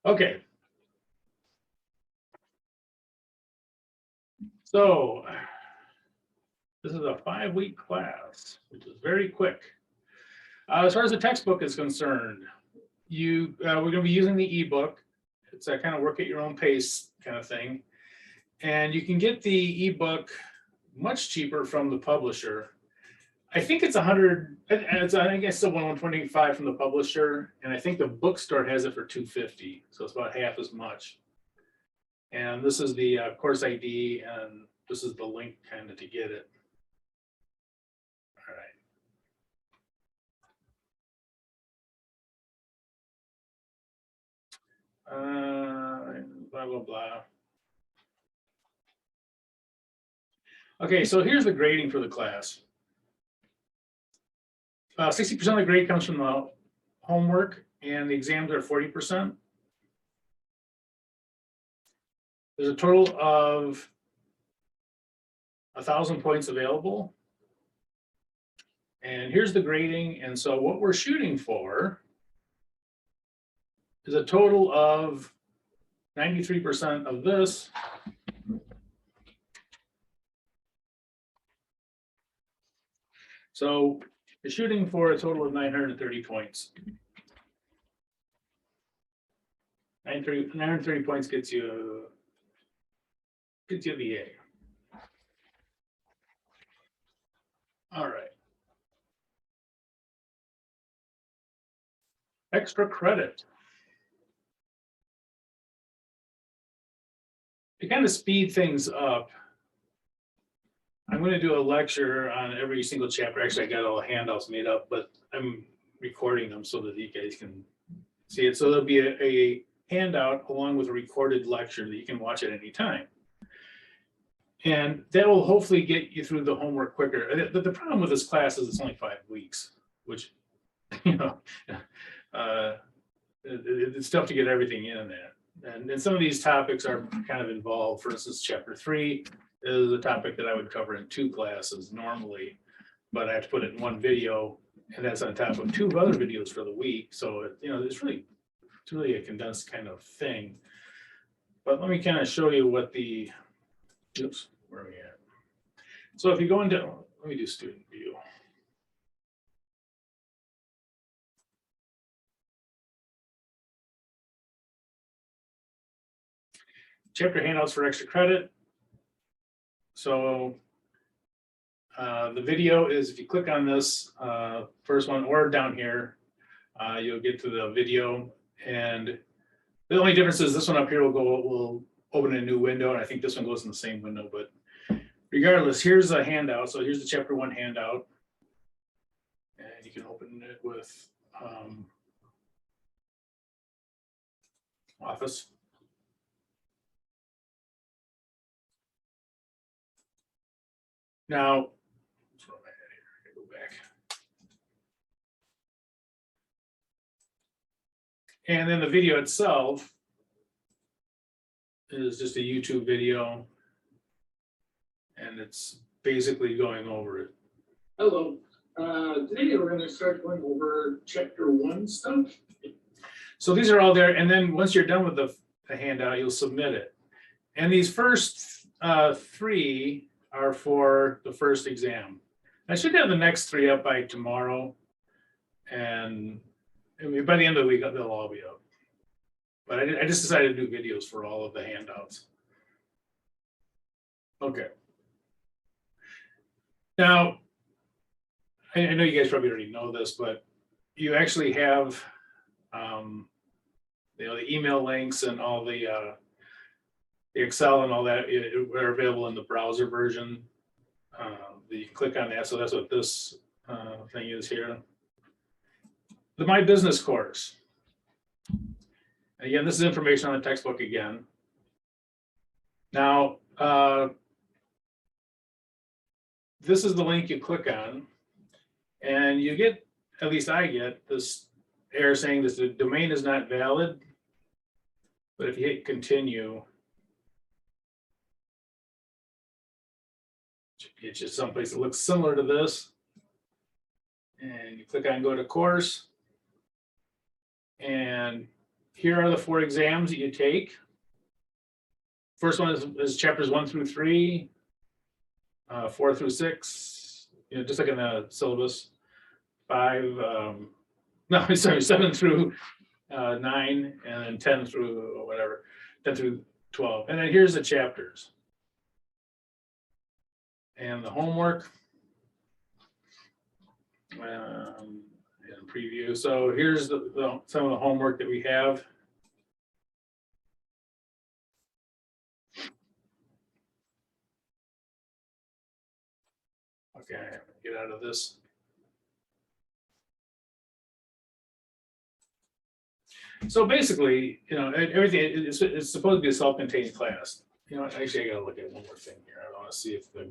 Okay. So this is a 5-week class, which is very quick. As far as the textbook is concerned, we're going to be using the ebook. It's a kind of work at your own pace kind of thing. And you can get the ebook much cheaper from the publisher. I think it's 100, I think it's still 125 from the publisher, and I think the bookstore has it for 250, so it's about half as much. And this is the course ID, and this is the link kind of to get it. All right. Blah, blah, blah. Okay, so here's the grading for the class. 60% of the grade comes from the homework, and the exams are 40%. There's a total of 1,000 points available. And here's the grading. And so what we're shooting for is a total of 93% of this. So you're shooting for a total of 930 points. 930 points gets you the A. All right. Extra credit. To kind of speed things up, I'm going to do a lecture on every single chapter. Actually, I got all the handouts made up, but I'm recording them so that you guys can see it. So there'll be a handout along with a recorded lecture that you can watch at any time. And that will hopefully get you through the homework quicker. The problem with this class is it's only 5 weeks, which, you know, it's tough to get everything in there. And some of these topics are kind of involved. For instance, chapter 3 is a topic that I would cover in 2 classes normally, but I have to put it in 1 video, and that's on top of 2 other videos for the week. So, you know, it's really a condensed kind of thing. But let me kind of show you what the, oops, where are we at? So if you go into, let me do student view. Chapter handouts for extra credit. So the video is, if you click on this first one or down here, you'll get to the video. And the only difference is this one up here will open a new window, and I think this one goes in the same window. But regardless, here's a handout. So here's the chapter 1 handout, and you can open it with Office. Now, go back. And then the video itself is just a YouTube video, and it's basically going over it. Hello. Today we're going to start going over chapter 1 stuff. So these are all there, and then once you're done with the handout, you'll submit it. And these first 3 are for the first exam. I should have the next 3 up by tomorrow, and I mean, by the end of the week, they'll all be up. But I just decided to do videos for all of the handouts. Okay. Now, I know you guys probably already know this, but you actually have you know, the email links and all the Excel and all that are available in the browser version. You can click on that. So that's what this thing is here. The My Business course. Again, this is information on the textbook again. Now, this is the link you click on, and you get, at least I get, this error saying that the domain is not valid. But if you hit continue, it's just someplace that looks similar to this. And you click on go to course, and here are the 4 exams that you take. First one is chapters 1 through 3, 4 through 6, you know, just like in the syllabus. 7 through 9, and then 10 through whatever, 10 through 12. And then here's the chapters. And the homework. And preview. So here's some of the homework that we have. Okay, get out of this. So basically, you know, everything it's supposed to be a self-contained class. You know, actually, I gotta look at one more thing here. I want to see if I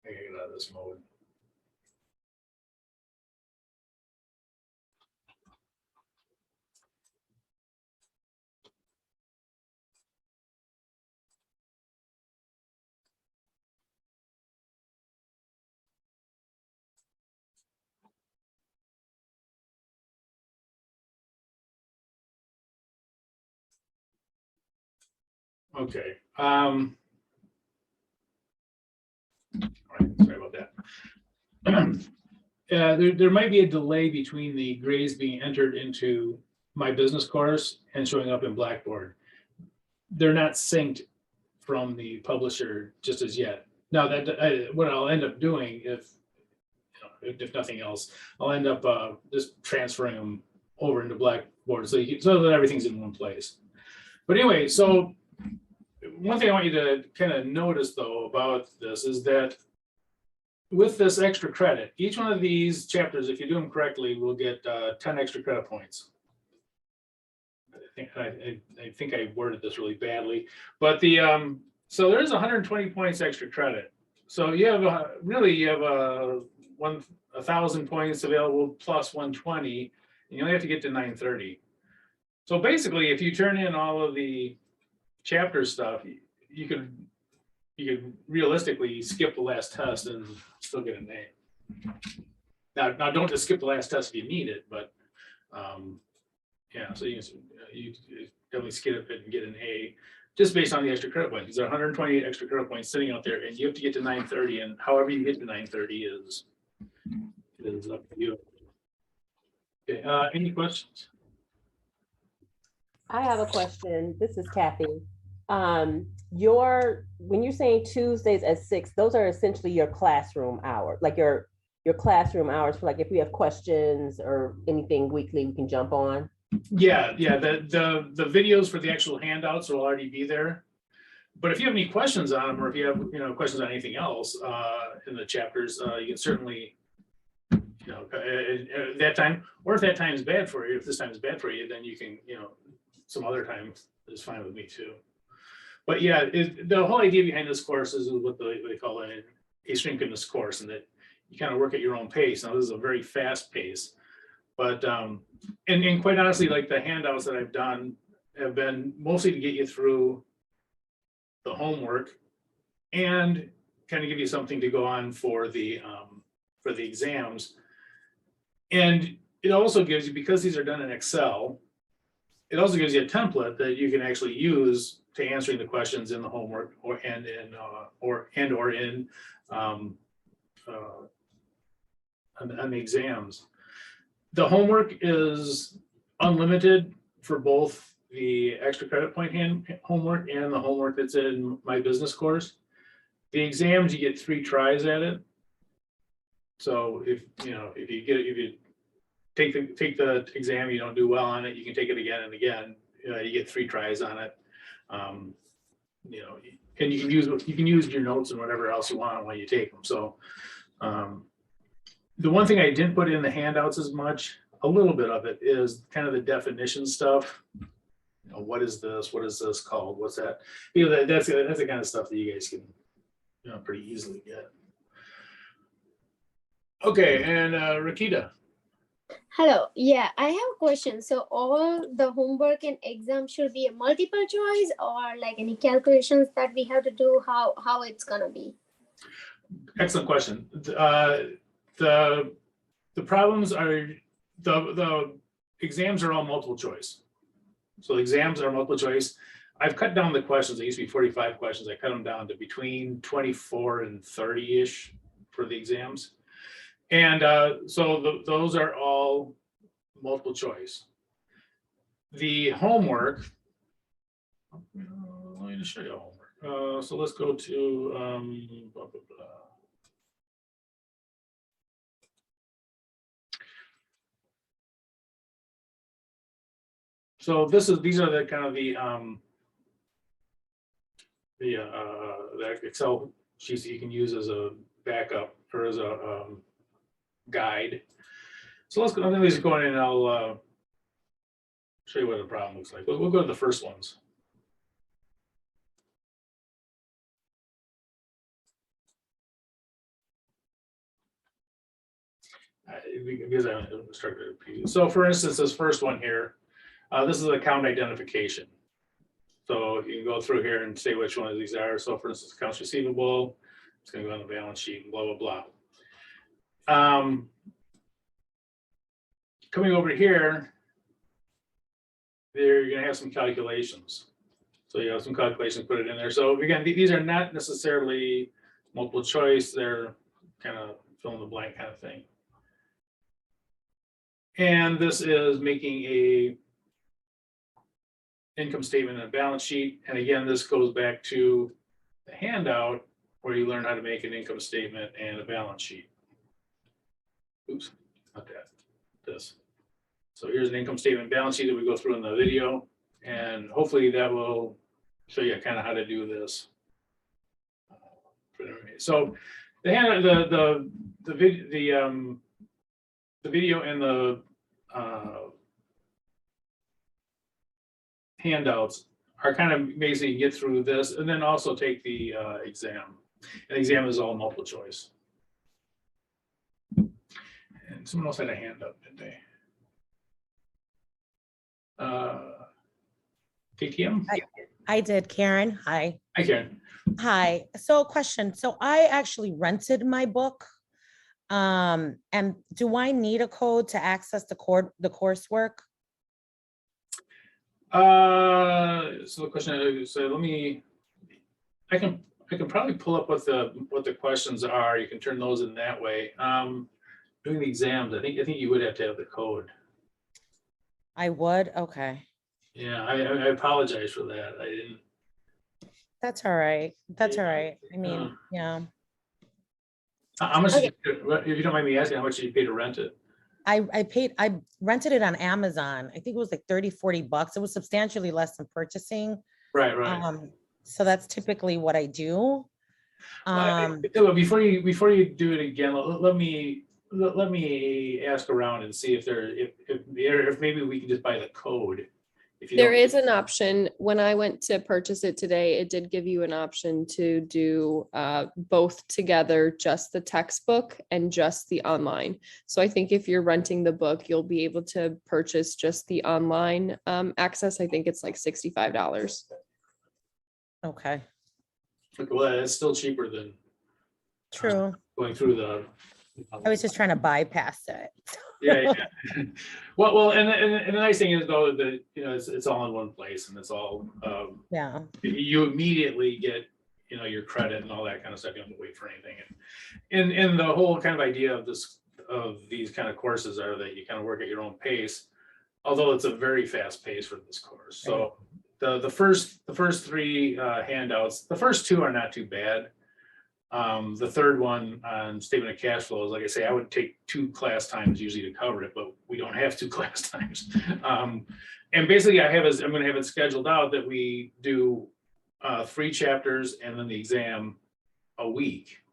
gotta get out of this mode. Okay. All right, sorry about that. There might be a delay between the grades being entered into my business course and showing up in Blackboard. They're not synced from the publisher just as yet. Now, what I'll end up doing, if nothing else, I'll end up just transferring them over into Blackboard so that everything's in one place. But anyway, so one thing I want you to kind of notice though about this is that with this extra credit, each one of these chapters, if you do them correctly, will get 10 extra credit points. I think I worded this really badly, but so there's 120 points extra credit. So you have you have 1,000 points available plus 120, and you only have to get to 930. So basically, if you turn in all of the chapter stuff, you could realistically skip the last test and still get an A. Now don't just skip the last test if you need it, but yeah, so you definitely skip it and get an A just based on the extra credit points. Because there are 120 extra credit points sitting out there, and you have to get to 930, and however you get to 930 is up to you. Okay, any questions? I have a question. This is Kathy. When you're saying Tuesdays at 6, those are essentially your classroom hour, like your classroom hours for like if we have questions or anything weekly we can jump on. Yeah. The videos for the actual handouts will already be there. But if you have any questions on them, or if you have questions on anything else in the chapters, you can certainly at that time, or if that time is bad for you, if this time is bad for you, then you can some other time is fine with me too. But yeah, the whole idea behind this course is what they call an asynchronous course, and that you kind of work at your own pace. Now, this is a very fast pace, but and quite honestly, like the handouts that I've done have been mostly to get you through the homework and kind of give you something to go on for the exams. And it also gives you, because these are done in Excel, it also gives you a template that you can actually use to answering the questions in the homework or in on the exams. The homework is unlimited for both the extra credit point homework and the homework that's in my business course. The exams, you get 3 tries at it. So if you take the exam, you don't do well on it, you can take it again and again. You get 3 tries on it. And you can use your notes and whatever else you want while you take them. So the one thing I didn't put in the handouts as much, a little bit of it, is kind of the definition stuff. What is this? What is this called? What's that? That's the kind of stuff that you guys can pretty easily get. Okay, and Rakita. Hello. Yeah, I have a question. So all the homework and exam should be a multiple choice, or like any calculations that we have to do? How it's gonna be? Excellent question. The problems are the exams are all multiple choice. So exams are multiple choice. I've cut down the questions. It used to be 45 questions. I cut them down to between 24 and 30-ish for the exams. And so those are all multiple choice. The homework, let me just show you homework. So let's go to blah, blah, blah. So these are the kind of the Excel sheets that you can use as a backup or as a guide. So let me just go in and I'll show you what the problem looks like. We'll go to the first ones. Because I started to repeat. So for instance, this first one here, this is account identification. So you can go through here and say which one of these are. So for instance, accounts receivable, it's going to go on the balance sheet and blah, blah, blah. Coming over here, you're going to have some calculations. So you have some calculations, put it in there. So again, these are not necessarily multiple choice. They're kind of fill in the blank kind of thing. And this is making a income statement and a balance sheet. And again, this goes back to the handout where you learn how to make an income statement and a balance sheet. Oops, not that, this. So here's an income statement balance sheet that we go through in the video. And hopefully that will show you kind of how to do this. So the video and the handouts are kind of basically get through this and then also take the exam. And the exam is all multiple choice. And someone else had a hand up, didn't they? KTM? I did, Karen. Hi. Hi, Karen. Hi. So question. So I actually rented my book. And do I need a code to access the coursework? So the question is, so I can probably pull up what the questions are. You can turn those in that way. Doing the exams, I think you would have to have the code. I would. Okay. Yeah, I apologize for that. I didn't. That's all right. That's Yeah. all right. I mean, yeah. How much? Okay. If you don't mind me asking, how much did you pay to rent it? I rented it on Amazon. I think it was like 30, 40 bucks. It was substantially less than purchasing. Right, right. So that's typically what I do. Before you do it again, let me ask around and see if maybe we can just buy the code. There is an option. When I went to purchase it today, it did give you an option to do both together, just the textbook and just the online. So I think if you're renting the book, you'll be able to purchase just the online access. I think it's like $65. Okay. Well, it's still cheaper than True. going through the. I was just trying to bypass it. Yeah. Well, and the nice thing is though that it's all in one place and it's all Yeah. you immediately get your credit and all that kind of stuff. You don't have to wait for anything. And the whole kind of idea of these kind of courses are that you kind of work at your own pace, although it's a very fast pace for this course. So the first three handouts, the first two are not too bad. The third one on statement of cash flows, like I say, I would take 2 class times usually to cover it, but we don't have 2 class times. And basically I'm going to have it scheduled out that we do 3 chapters and then the exam a week.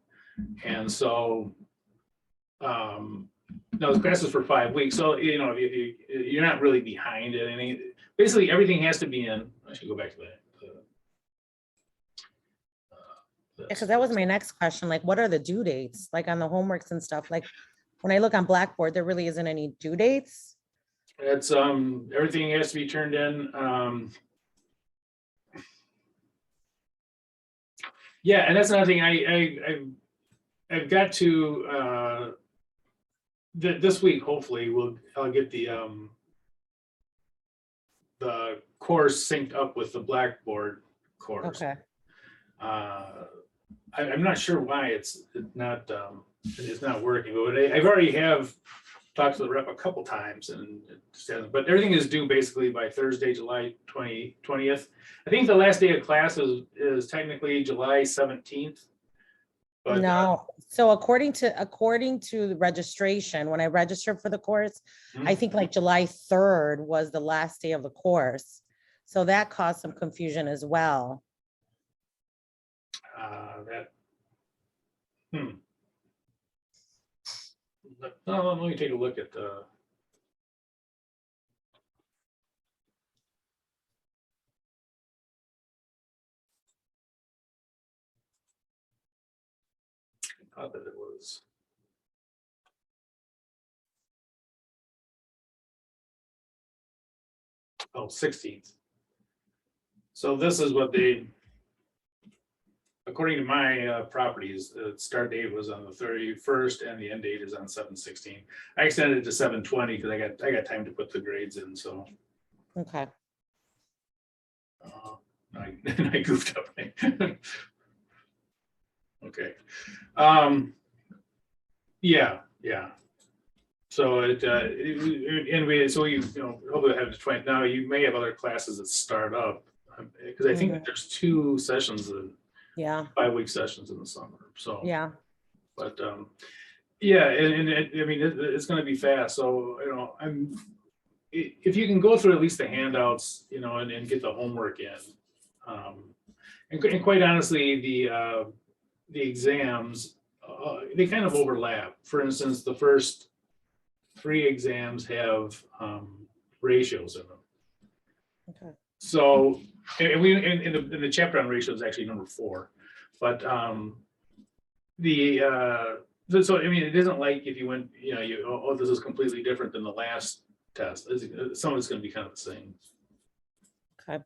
And so, no, the class is for 5 weeks. So, you're not really behind in any, basically everything has to be in. I should go back to that. Because that was my next question. Like, what are the due dates? Like on the homeworks and stuff? Like when I look on Blackboard, there really isn't any due dates. It's everything has to be turned in. Yeah, and that's another thing. I've got to this week. Hopefully, I'll get the the course synced up with the Blackboard course. Okay. I'm not sure why it's not working, but I've already have talked to the rep a couple times and but everything is due basically by Thursday, July 20th. I think the last day of class is technically July 17th. But No, so according to the registration, when I registered for the course, I think like July 3rd was the last day of the course. So that caused some confusion as well. Let me take a look at the. I thought that it was. Oh, 16th. So this is what they, according to my properties, the start date was on the 31st and the end date is on 7/16. I extended it to 7/20 because I got time to put the grades in. So Okay. I goofed up. Okay. Yeah. So hopefully have the 20. Now you may have other classes that start up because I think that there's 2 sessions, Yeah. 5-week sessions in the summer. So Yeah. but yeah, and I mean it's going to be fast. So if you can go through at least the handouts, and get the homework in, and quite honestly, the exams they kind of overlap. For instance, the first 3 exams have ratios in them. Okay. So, and we in the chapter on ratios is actually number 4, but so I mean it isn't like if you went this is completely different than the last test. Some of it's going to be kind of the same. Okay.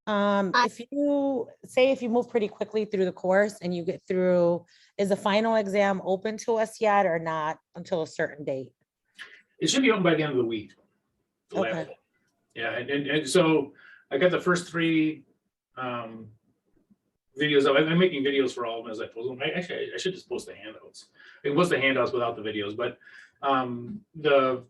If you move pretty quickly through the course and you get through, is the final exam open to us yet or not until a certain date? It should be open by the end of the week. The lab. Okay. Yeah, and so I got the first 3 videos up. I'm making videos for all of them as I post them. Actually, I should just post the handouts. It was the handouts without the videos, but the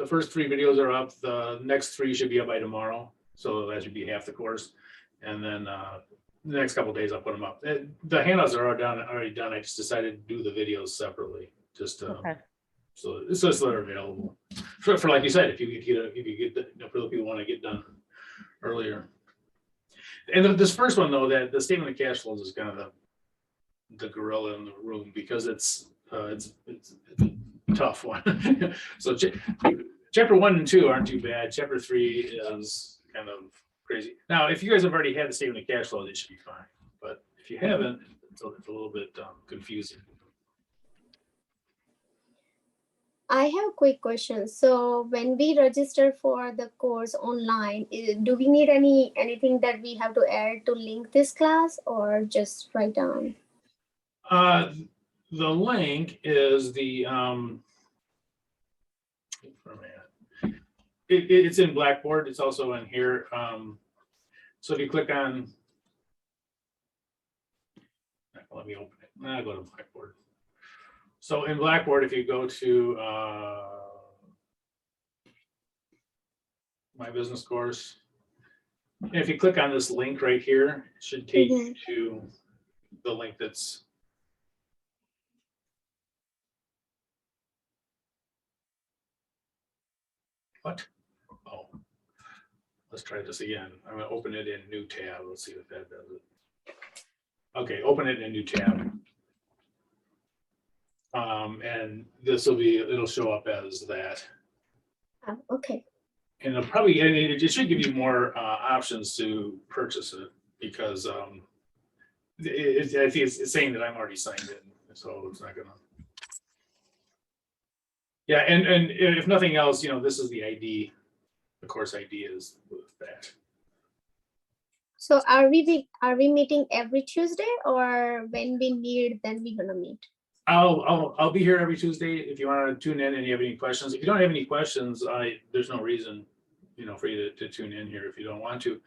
first 3 videos are up. The next 3 should be up by tomorrow. So that should be half the course. And then the next couple of days I'll put them up. The handouts are already done. I just decided to do the videos separately. Just Okay. so it's just they're available for like you said, if you get for the people who want to get done earlier. And this first one though, that the statement of cash flows is kind of the gorilla in the room because it's a tough one. So chapter 1 and 2 aren't too bad. Chapter 3 is kind of crazy. Now, if you guys have already had the statement of cash flows, it should be fine. But if you haven't, it's a little bit confusing. I have a quick question. So when we register for the course online, do we need anything that we have to add to link this class or just write down? The link is the it's in Blackboard. It's also in here. So if you click on, let me open it. I'll go to Blackboard. So in Blackboard, if you go to my business course, and if you click on this link right here, it should take you to the link that's what? Oh, let's try this again. I'm going to open it in a new tab. Let's see if that does it. Okay, open it in a new tab. And this will be, it'll show up as that. Oh, okay. And it'll probably, and it should give you more options to purchase it because I think it's saying that I'm already signed in, so it's not gonna. Yeah, and if nothing else, this is the ID. The course ID is with that. So are we meeting every Tuesday, or when we need, then we're gonna meet? I'll be here every Tuesday if you want to tune in and you have any questions. If you don't have any questions, there's no reason for you to tune in here if you don't want to.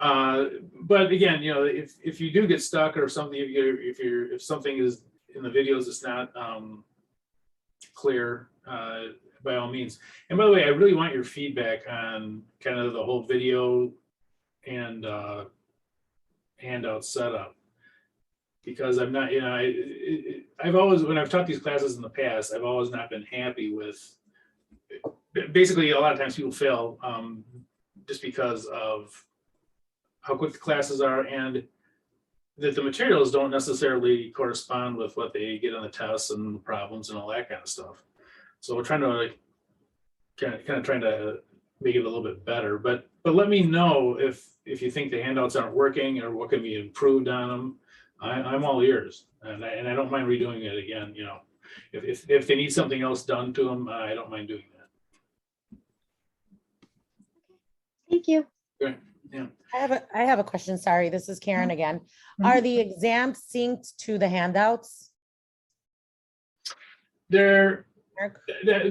But again, if you do get stuck or something, if something is in the videos that's not clear, by all means. And by the way, I really want your feedback on kind of the whole video and handout setup, because I'm not, I've always, when I've taught these classes in the past, I've always not been happy with, basically a lot of times people fail just because of how quick the classes are and that the materials don't necessarily correspond with what they get on the tests and problems and all that kind of stuff. So we're trying to like kind of trying to make it a little bit better, but let me know if you think the handouts aren't working or what can be improved on them. I'm all ears, and I don't mind redoing it again. If they need something else done to them, I don't mind doing that. Thank you. Okay. Yeah. I have a question. Sorry, this is Karen again. Are the exams synced to the handouts? They're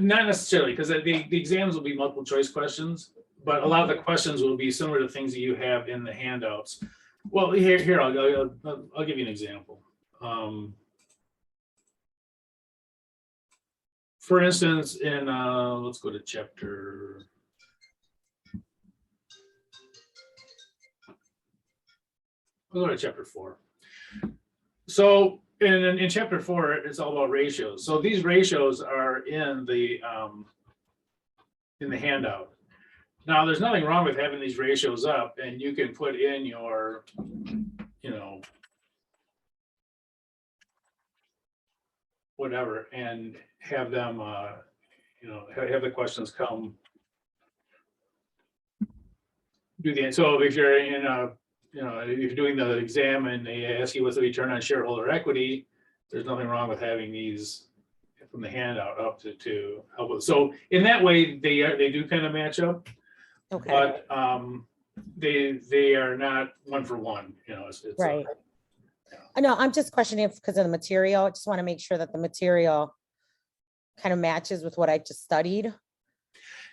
not necessarily, because the exams will be multiple choice questions, but a lot of the questions will be similar to things that you have in the handouts. Well, here I'll give you an example. For instance, in let's go to chapter. We'll go to chapter 4. So in chapter 4, it's all about ratios. So these ratios are in the handout. Now, there's nothing wrong with having these ratios up, and you can put in your, whatever, and have them, have the questions come. So if you're in a, if you're doing the exam and they ask you what's the return on shareholder equity, there's nothing wrong with having these from the handout up to help with. So in that way, they do kind of match up. Okay. But they are not one for one, it's Right. I know, I'm just questioning because of the material. I just want to make sure that the material kind of matches with what I just studied.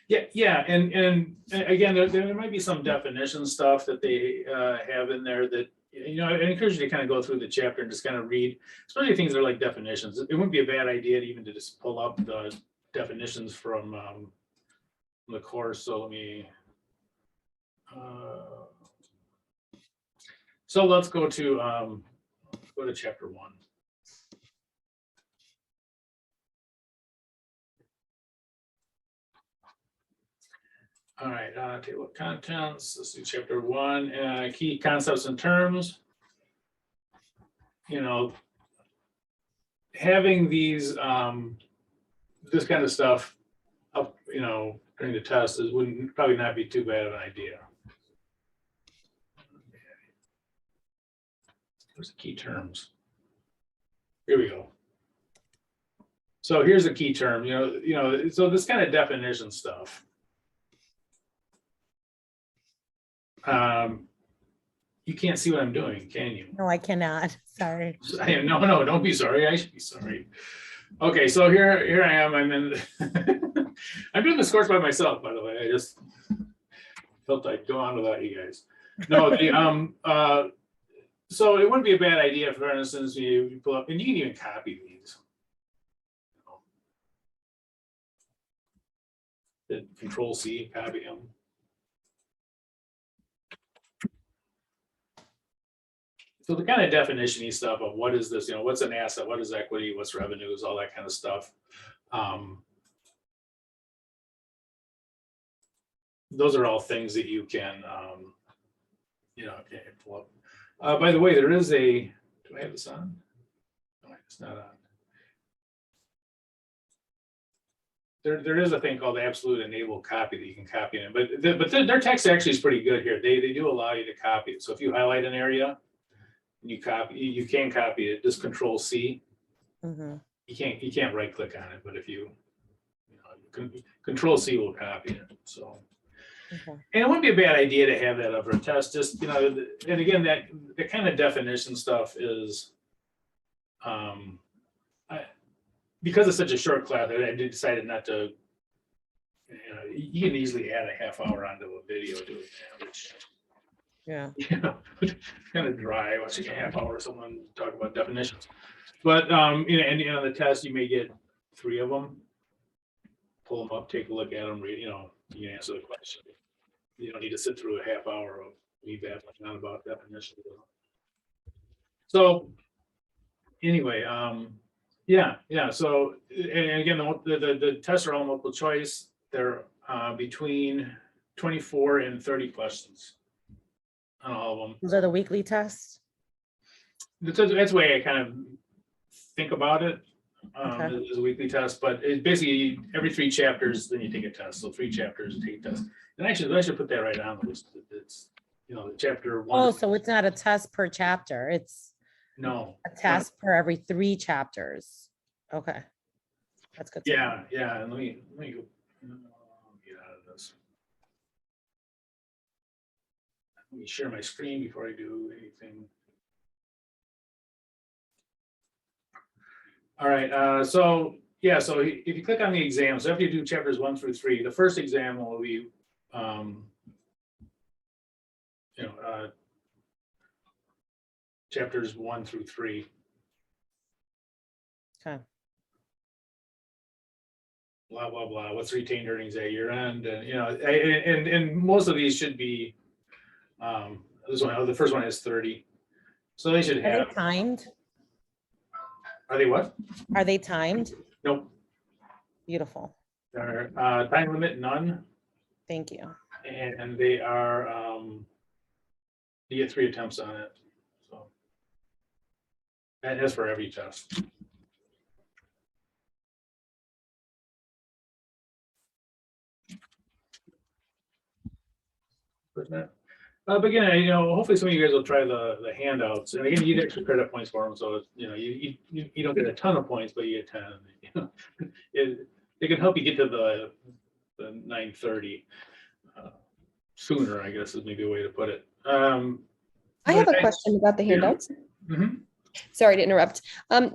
Yeah, and again, there might be some definition stuff that they have in there that, I encourage you to kind of go through the chapter and just kind of read, especially things that are like definitions. It wouldn't be a bad idea to even to just pull up the definitions from the course. So let me, so let's go to chapter 1. All right, table of contents. Let's do chapter 1. Key concepts and terms. Having these this kind of stuff up, during the test wouldn't probably not be too bad of an idea. There's the key terms. Here we go. So here's a key term. So this kind of definition stuff. You can't see what I'm doing, can you? No, I cannot. Sorry. No, don't be sorry. I should be sorry. Okay, so here I am. I'm in. I'm doing this course by myself, by the way. I just felt I'd go on without you guys. No, so it wouldn't be a bad idea, for instance, you pull up, and you can even copy these. Hit Control C, copy them. So the kind of definition-y stuff of what is this, what's an asset, what is equity, what's revenues, all that kind of stuff. Those are all things that you can, pull up. By the way, there is do I have this on? No, it's not on. There is a thing called absolute enable copy that you can copy in, but their text actually is pretty good here. They do allow you to copy it. So if you highlight an area, you can copy it, just Control C. Mm-hmm. You can't right click on it, but if you Control C will copy it. So, Okay. and it wouldn't be a bad idea to have that up for a test. Just and again, that kind of definition stuff is, because it's such a short class, I decided not to, You know, you can easily add a half hour onto a video doing that, which, Yeah. you know, kind of dry, watching a half hour someone talk about definitions. But, you know, and on the test, you may get 3 of them. Pull them up, take a look at them, read, you know, you can answer the question. You don't need to sit through a half hour of me babbling on about definitions. So anyway, yeah. So, and again, the tests are all multiple choice. They're between 24 and 30 questions on all of them. Those are the weekly tests. That's the way I kind of think about it, Okay. as a weekly test, but it's basically every 3 chapters, then you take a test. So 3 chapters, take a test. And I should put that right on the list. It's, you know, the chapter 1. Oh, so it's not a test per chapter. It's No. a test per every 3 chapters. Okay. That's good. to know. Yeah. And let me go get out of this. Let me share my screen before I do anything. All right, so yeah, so if you click on the exam, so after you do chapters 1 through 3, the first exam will be, chapters 1 through 3. Okay. Blah, blah, blah, what's retained earnings at year end, and, you know, and most of these should be, this one, the first one is 30. So they should Are they have, timed? are they what? Are they timed? Nope, Beautiful. they're, time limit none, Thank you. and they are, you get 3 attempts on it, so. And that's for every test. But again, you know, hopefully some of you guys will try the handouts, and again, you get extra credit points for them, so it's, you know, you don't get a ton of points, but you get 10. You know, it can help you get to the 930 sooner, I guess is maybe a way to put it. I have a question about the handouts. Mhm. Sorry to interrupt.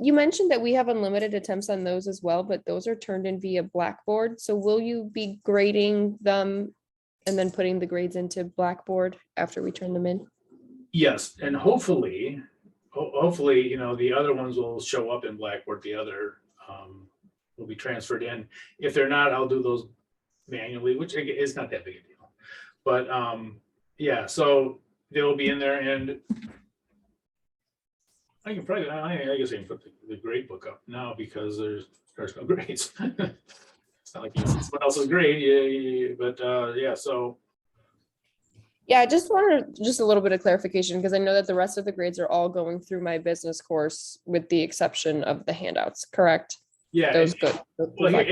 You mentioned that we have unlimited attempts on those as well, but those are turned in via Blackboard. So will you be grading them and then putting the grades into Blackboard after we turn them in? Yes, and hopefully, you know, the other ones will show up in Blackboard. The other will be transferred in. If they're not, I'll do those manually, which is not that big a deal. But yeah, so they'll be in there, and I can probably, I guess I can put the grade book up now because there's no grades. It's not like you see someone else's grade, yeah, but yeah, so. Yeah, I just wanted just a little bit of clarification because I know that the rest of the grades are all going through my business course with the exception of the handouts, correct? Yeah. Those good. Well,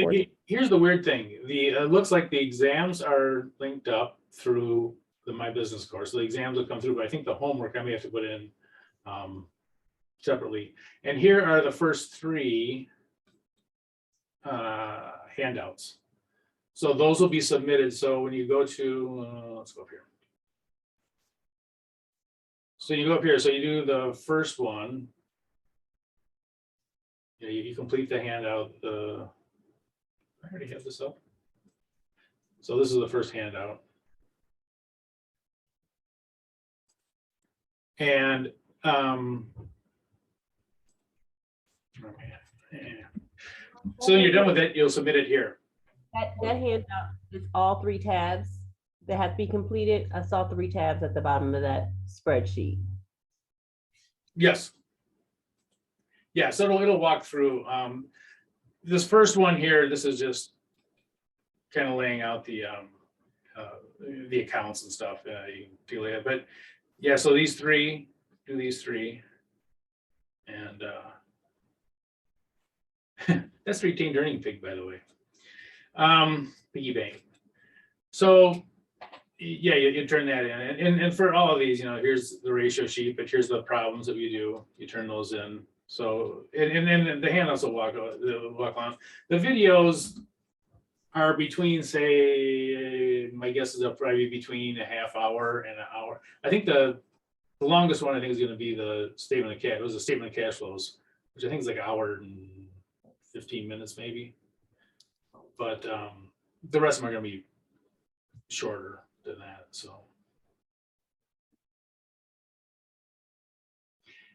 here's the weird thing. It looks like the exams are linked up through the My Business course. The exams will come through, but I think the homework I may have to put in separately. And here are the first 3 handouts. So those will be submitted. So when you go to, let's go up here. So you go up here, so you do the first one. Yeah, you complete the handout. I already have this up. So this is the first handout. And so you're done with it, you'll submit it here. That handout is all 3 tabs that have to be completed. I saw 3 tabs at the bottom of that spreadsheet. Yes. Yeah, so it'll walk through. This first one here, this is just kind of laying out the accounts and stuff. You can deal with it, but yeah, so these 3, do these 3, and that's retained earning pig, by the way. Piggy bank. So yeah, you turn that in, and for all of these, you know, here's the ratio sheet, but here's the problems that we do. You turn those in. So and then the handouts will walk on. The videos are between, say, my guess is they'll probably be between a half hour and an hour. I think the longest one I think is going to be the statement of cash. It was a statement of cash flows, which I think is like an hour and 15 minutes maybe. But the rest of them are gonna be shorter than that, so.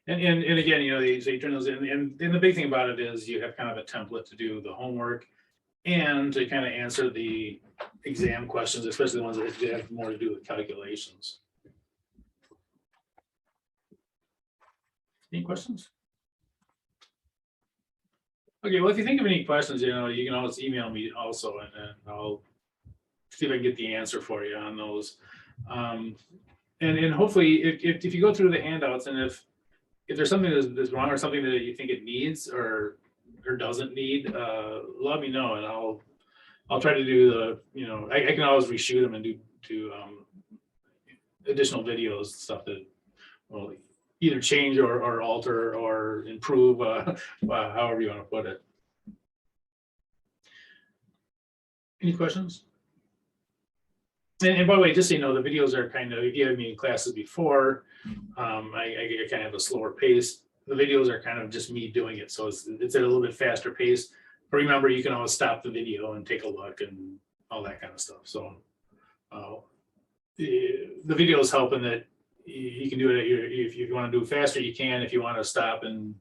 And again, you know, they turn those in, and the big thing about it is you have kind of a template to do the homework and to kind of answer the exam questions, especially the ones that have more to do with calculations. Any questions? Okay, well, if you think of any questions, you know, you can always email me also, and then I'll see if I can get the answer for you on those. And hopefully, if you go through the handouts, and if there's something that's wrong or something that you think it needs or doesn't need, let me know, and I'll try to do the, you know, I can always reshoot them and do additional videos, stuff that will either change or alter or improve, however you want to put it. Any questions? And by the way, just so you know, the videos are kind of, if you have me in classes before, I kind of have a slower pace. The videos are kind of just me doing it, so it's at a little bit faster pace. But remember, you can always stop the video and take a look and all that kind of stuff. So the videos help in that you can do it at your, if you want to do it faster, you can. If you want to stop and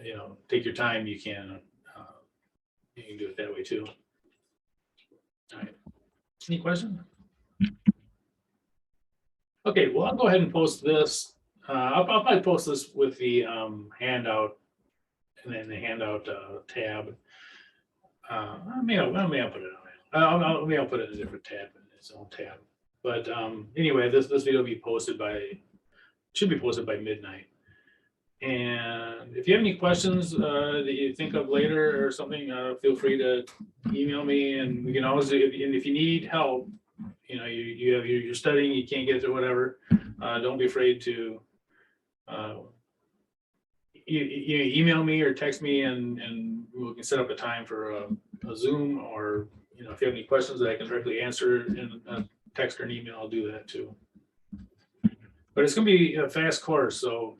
you know, take your time, you can. You can do it that way too. All right. Any questions? Okay, well, I'll go ahead and post this. I'll probably post this with the handout and then the handout tab. Maybe I'll put it on. Maybe I'll put it in a different tab, in its own tab. But anyway, this video will be posted should be posted by midnight. And if you have any questions that you think of later or something, feel free to email me, and we can always do. And if you need help, you know, you're studying, you can't get through whatever, don't be afraid to you email me or text me, and we can set up a time for a Zoom, or you know, if you have any questions that I can directly answer in a text or an email, I'll do that too. But it's going to be a fast course, so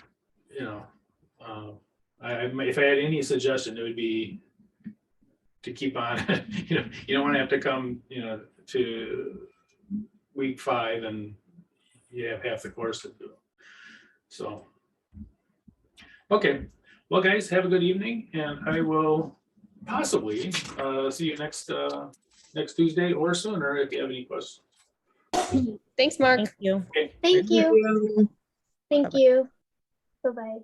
you know, if I had any suggestion, it would be to keep on. You know, you don't want to have to come, you know, to week 5 and you have half the course to do. So, okay, well, guys, have a good evening, and I will possibly see you next Tuesday or sooner if you have any questions. Thanks, Mark. Thank you. Okay. Thank you. Thank you. Bye-bye.